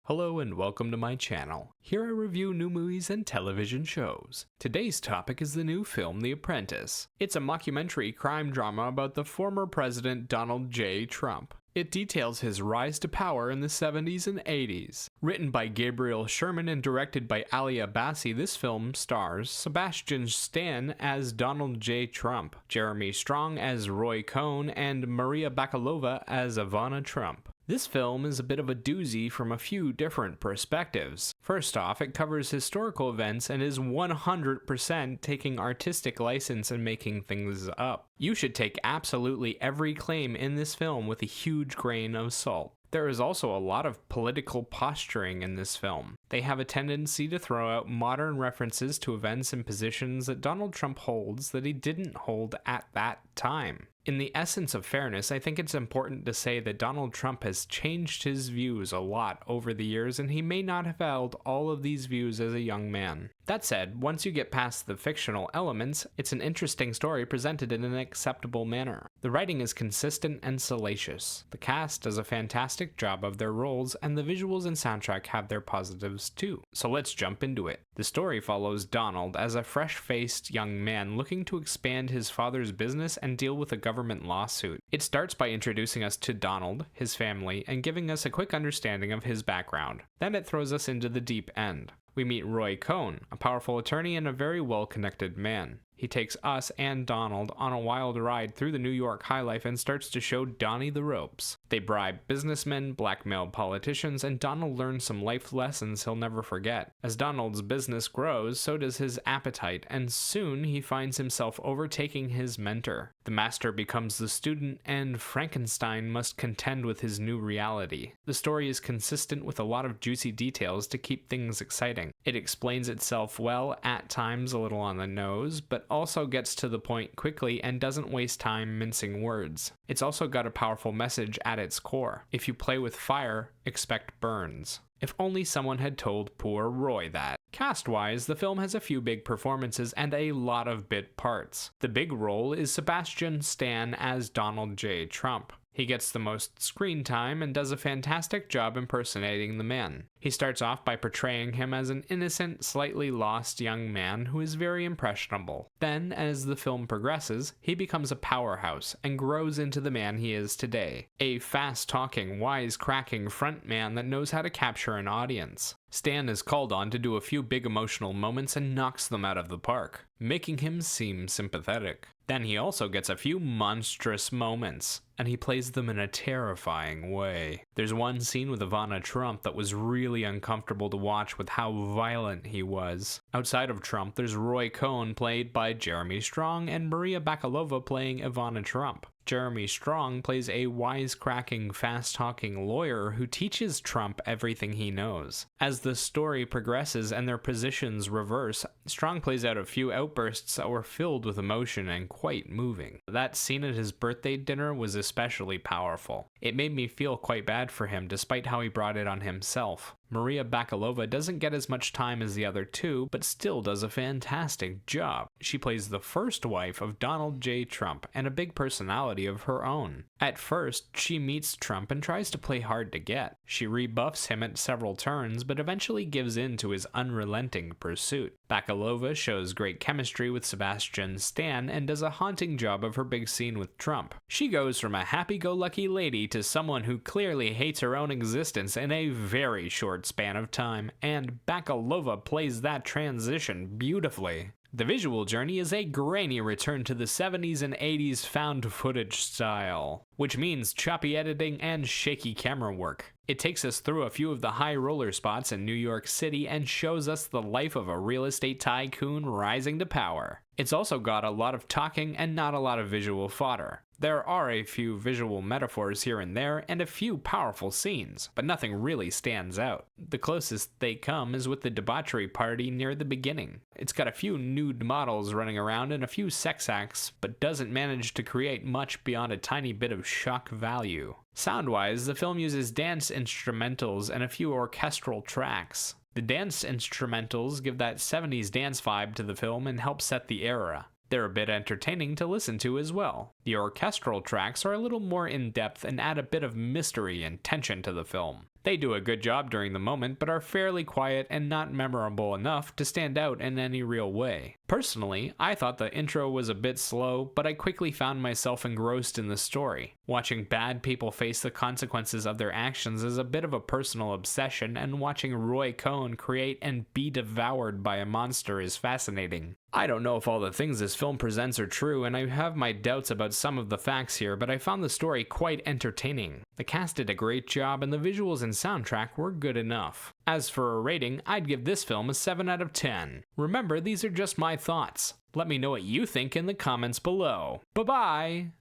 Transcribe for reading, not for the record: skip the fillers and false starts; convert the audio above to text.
Hello and welcome to my channel. Here I review new movies and television shows. Today's topic is the new film The Apprentice. It's a mockumentary crime drama about the former president Donald J. Trump. It details his rise to power in the 70s and 80s. Written by Gabriel Sherman and directed by Ali Abbasi, this film stars Sebastian Stan as Donald J. Trump, Jeremy Strong as Roy Cohn, and Maria Bakalova as Ivana Trump. This film is a bit of a doozy from a few different perspectives. First off, it covers historical events and is 100% taking artistic license and making things up. You should take absolutely every claim in this film with a huge grain of salt. There is also a lot of political posturing in this film. They have a tendency to throw out modern references to events and positions that Donald Trump holds that he didn't hold at that time. In the essence of fairness, I think it's important to say that Donald Trump has changed his views a lot over the years, and he may not have held all of these views as a young man. That said, once you get past the fictional elements, it's an interesting story presented in an acceptable manner. The writing is consistent and salacious. The cast does a fantastic job of their roles, and the visuals and soundtrack have their positives too. So let's jump into it. The story follows Donald as a fresh-faced young man looking to expand his father's business and deal with a government lawsuit. It starts by introducing us to Donald, his family, and giving us a quick understanding of his background. Then it throws us into the deep end. We meet Roy Cohn, a powerful attorney and a very well-connected man. He takes us and Donald on a wild ride through the New York high life and starts to show Donnie the ropes. They bribe businessmen, blackmail politicians, and Donald learns some life lessons he'll never forget. As Donald's business grows, so does his appetite, and soon he finds himself overtaking his mentor. The master becomes the student, and Frankenstein must contend with his new reality. The story is consistent with a lot of juicy details to keep things exciting. It explains itself well, at times a little on the nose, but also gets to the point quickly and doesn't waste time mincing words. It's also got a powerful message at its core. If you play with fire, expect burns. If only someone had told poor Roy that. Cast-wise, the film has a few big performances and a lot of bit parts. The big role is Sebastian Stan as Donald J. Trump. He gets the most screen time and does a fantastic job impersonating the man. He starts off by portraying him as an innocent, slightly lost young man who is very impressionable. Then, as the film progresses, he becomes a powerhouse and grows into the man he is today. A fast-talking, wise-cracking front man that knows how to capture an audience. Stan is called on to do a few big emotional moments and knocks them out of the park, making him seem sympathetic. Then he also gets a few monstrous moments, and he plays them in a terrifying way. There's one scene with Ivana Trump that was really uncomfortable to watch with how violent he was. Outside of Trump, there's Roy Cohn played by Jeremy Strong and Maria Bakalova playing Ivana Trump. Jeremy Strong plays a wisecracking, fast-talking lawyer who teaches Trump everything he knows. As the story progresses and their positions reverse, Strong plays out a few outbursts that were filled with emotion and quite moving. That scene at his birthday dinner was especially powerful. It made me feel quite bad for him despite how he brought it on himself. Maria Bakalova doesn't get as much time as the other two, but still does a fantastic job. She plays the first wife of Donald J. Trump and a big personality of her own. At first, she meets Trump and tries to play hard to get. She rebuffs him at several turns, but eventually gives in to his unrelenting pursuit. Bakalova shows great chemistry with Sebastian Stan and does a haunting job of her big scene with Trump. She goes from a happy-go-lucky lady to someone who clearly hates her own existence in a very short span of time, and Bakalova plays that transition beautifully. The visual journey is a grainy return to the 70s and 80s found footage style, which means choppy editing and shaky camera work. It takes us through a few of the high roller spots in New York City and shows us the life of a real estate tycoon rising to power. It's also got a lot of talking and not a lot of visual fodder. There are a few visual metaphors here and there, and a few powerful scenes, but nothing really stands out. The closest they come is with the debauchery party near the beginning. It's got a few nude models running around and a few sex acts, but doesn't manage to create much beyond a tiny bit of shock value. Sound-wise, the film uses dance instrumentals and a few orchestral tracks. The dance instrumentals give that 70s dance vibe to the film and help set the era. They're a bit entertaining to listen to as well. The orchestral tracks are a little more in-depth and add a bit of mystery and tension to the film. They do a good job during the moment, but are fairly quiet and not memorable enough to stand out in any real way. Personally, I thought the intro was a bit slow, but I quickly found myself engrossed in the story. Watching bad people face the consequences of their actions is a bit of a personal obsession, and watching Roy Cohn create and be devoured by a monster is fascinating. I don't know if all the things this film presents are true, and I have my doubts about some of the facts here, but I found the story quite entertaining. The cast did a great job, and the visuals and soundtrack were good enough. As for a rating, I'd give this film a 7 out of 10. Remember, these are just my thoughts. Let me know what you think in the comments below. Bye-bye!